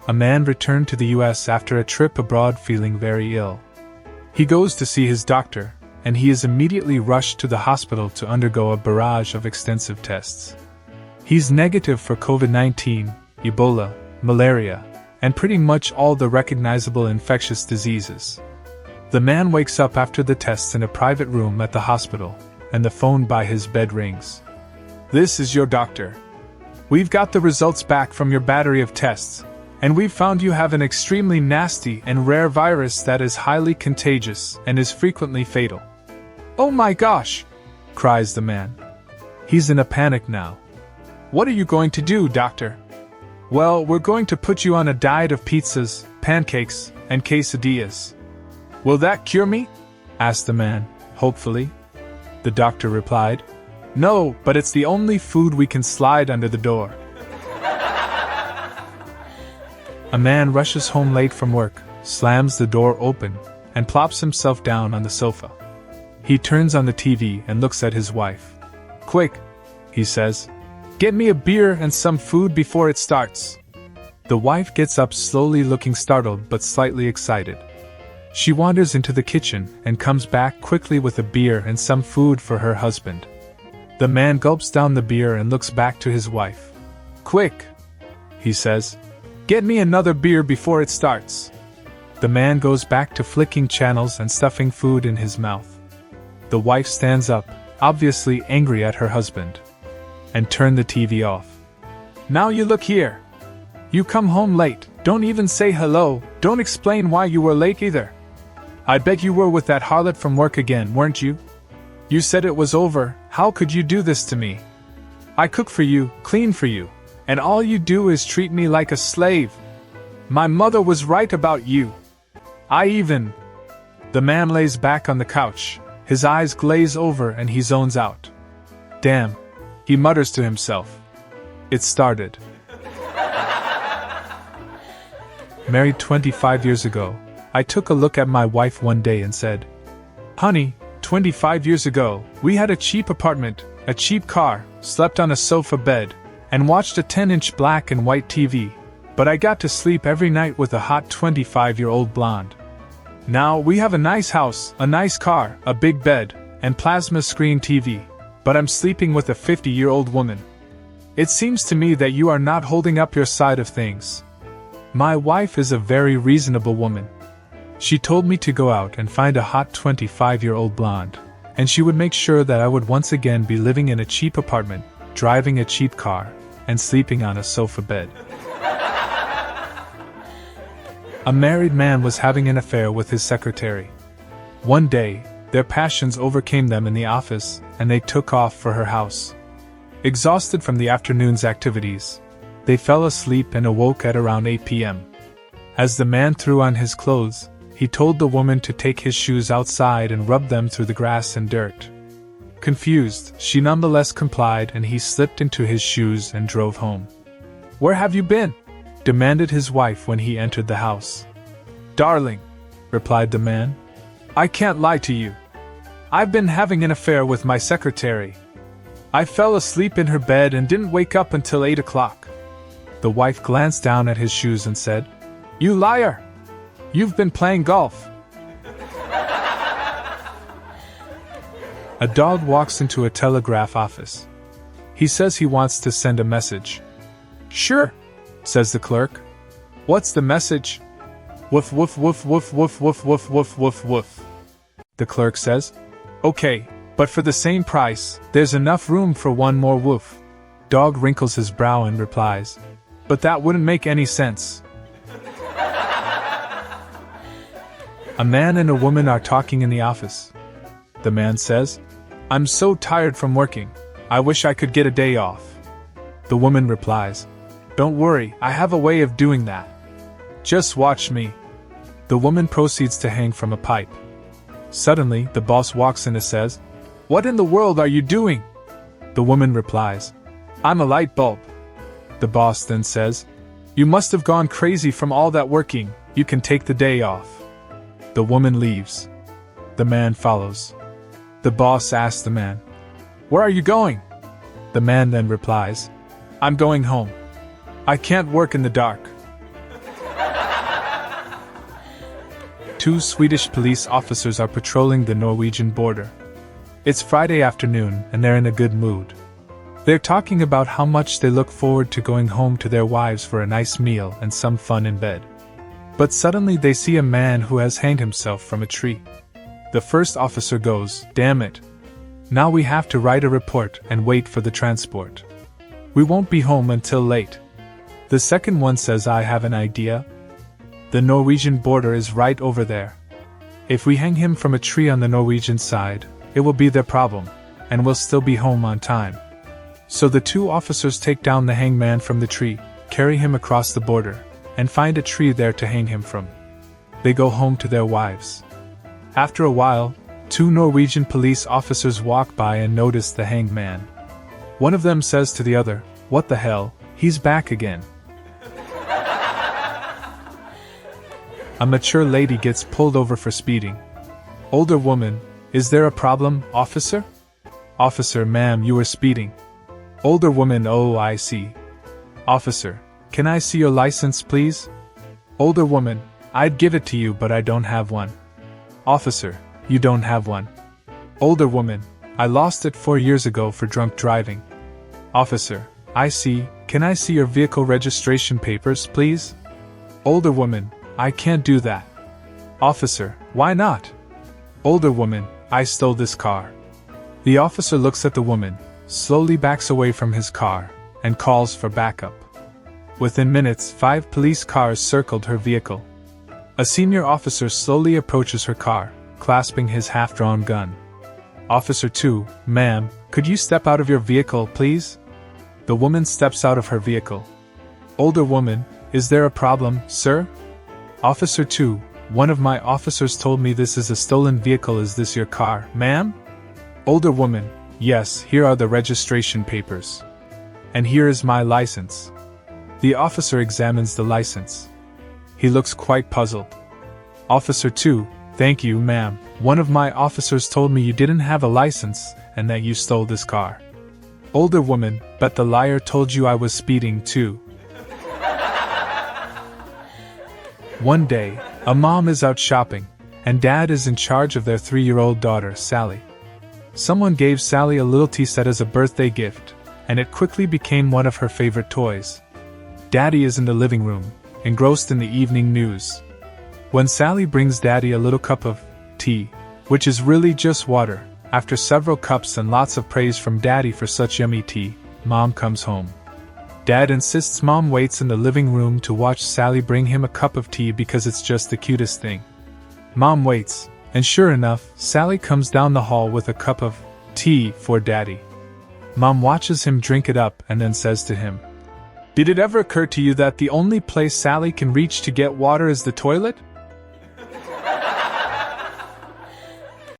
A man returned to the US after a trip abroad feeling very ill. He goes to see his doctor, and he is immediately rushed to the hospital to undergo a barrage of extensive tests. He's negative for COVID-19, Ebola, malaria, and pretty much all the recognizable infectious diseases. The man wakes up after the tests in a private room at the hospital, and the phone by his bed rings. "This is your doctor. We've got the results back from your battery of tests, and we've found you have an extremely nasty and rare virus that is highly contagious and is frequently fatal." "Oh my gosh!" cries the man. He's in a panic now. "What are you going to do, doctor?" "Well, we're going to put you on a diet of pizzas, pancakes, and quesadillas." "Will that cure me?" asked the man, hopefully. The doctor replied, "No, but it's the only food we can slide under the door." A man rushes home late from work, slams the door open, and plops himself down on the sofa. He turns on the TV and looks at his wife. "Quick," he says, "get me a beer and some food before it starts." The wife gets up slowly, looking startled but slightly excited. She wanders into the kitchen and comes back quickly with a beer and some food for her husband. The man gulps down the beer and looks back to his wife. "Quick," he says, "get me another beer before it starts." The man goes back to flicking channels and stuffing food in his mouth. The wife stands up, obviously angry at her husband, and turns the TV off. "Now you look here. You come home late, don't even say hello, don't explain why you were late either. I bet you were with that harlot from work again, weren't you? You said it was over, how could you do this to me? I cook for you, clean for you, and all you do is treat me like a slave. My mother was right about you. The man lays back on the couch, his eyes glaze over and he zones out. "Damn," he mutters to himself. It started. Married 25 years ago, I took a look at my wife one day and said, "Honey, 25 years ago, we had a cheap apartment, a cheap car, slept on a sofa bed, and watched a 10-inch black and white TV, but I got to sleep every night with a hot 25-year-old blonde. Now we have a nice house, a nice car, a big bed, and plasma screen TV, but I'm sleeping with a 50-year-old woman. It seems to me that you are not holding up your side of things." My wife is a very reasonable woman. She told me to go out and find a hot 25-year-old blonde, and she would make sure that I would once again be living in a cheap apartment, driving a cheap car, and sleeping on a sofa bed. A married man was having an affair with his secretary. One day, their passions overcame them in the office, and they took off for her house. Exhausted from the afternoon's activities, they fell asleep and awoke at around 8 p.m. As the man threw on his clothes, he told the woman to take his shoes outside and rub them through the grass and dirt. Confused, she nonetheless complied and he slipped into his shoes and drove home. "Where have you been?" demanded his wife when he entered the house. "Darling," replied the man, "I can't lie to you. I've been having an affair with my secretary. I fell asleep in her bed and didn't wake up until 8 o'clock. The wife glanced down at his shoes and said, "You liar! You've been playing golf." A dog walks into a telegraph office. He says he wants to send a message. "Sure," says the clerk. "What's the message?" "Woof woof woof woof woof woof woof woof woof woof." The clerk says, "Okay, but for the same price, there's enough room for one more woof." Dog wrinkles his brow and replies, "But that wouldn't make any sense." A man and a woman are talking in the office. The man says, "I'm so tired from working, I wish I could get a day off." The woman replies, "Don't worry, I have a way of doing that. Just watch me." The woman proceeds to hang from a pipe. Suddenly, the boss walks in and says, "What in the world are you doing?" The woman replies, "I'm a light bulb." The boss then says, "You must have gone crazy from all that working, you can take the day off." The woman leaves. The man follows. The boss asks the man, "Where are you going?" The man then replies, "I'm going home. I can't work in the dark." two Swedish police officers are patrolling the Norwegian border. It's Friday afternoon and they're in a good mood. They're talking about how much they look forward to going home to their wives for a nice meal and some fun in bed. But suddenly they see a man who has hanged himself from a tree. The first officer goes, "Damn it. Now we have to write a report and wait for the transport. We won't be home until late." The second one says, "I have an idea. The Norwegian border is right over there. If we hang him from a tree on the Norwegian side, it will be their problem, and we'll still be home on time." So the two officers take down the hangman from the tree, carry him across the border, and find a tree there to hang him from. They go home to their wives. After a while, two Norwegian police officers walk by and notice the hanged man. One of them says to the other, "What the hell, he's back again." A mature lady gets pulled over for speeding. Older woman, "Is there a problem, officer?" Officer, "Ma'am, you were speeding." Older woman, "Oh, I see." Officer, "Can I see your license, please?" Older woman, "I'd give it to you, but I don't have one." Officer, "You don't have one?" Older woman, "I lost it 4 years ago for drunk driving." Officer, "I see. Can I see your vehicle registration papers, please?" Older woman, "I can't do that." Officer, "Why not?" Older woman, "I stole this car." The officer looks at the woman, slowly backs away from his car, and calls for backup. Within minutes, 5 police cars circled her vehicle. A senior officer slowly approaches her car, clasping his half-drawn gun. Officer 2, "Ma'am, could you step out of your vehicle, please?" The woman steps out of her vehicle. Older woman, "Is there a problem, sir?" Officer 2, "One of my officers told me this is a stolen vehicle. Is this your car, ma'am?" Older woman, "Yes, here are the registration papers. And here is my license." The officer examines the license. He looks quite puzzled. Officer 2, "Thank you, ma'am. One of my officers told me you didn't have a license and that you stole this car." Older woman, "But the liar told you I was speeding too." One day, a mom is out shopping, and dad is in charge of their 3-year-old daughter, Sally. Someone gave Sally a little tea set as a birthday gift, and it quickly became one of her favorite toys. Daddy is in the living room, engrossed in the evening news. When Sally brings Daddy a little cup of tea, which is really just water, after several cups and lots of praise from Daddy for such yummy tea, Mom comes home. Dad insists Mom waits in the living room to watch Sally bring him a cup of tea because it's just the cutest thing. Mom waits, and sure enough, Sally comes down the hall with a cup of tea for Daddy. Mom watches him drink it up and then says to him, "Did it ever occur to you that the only place Sally can reach to get water is the toilet?"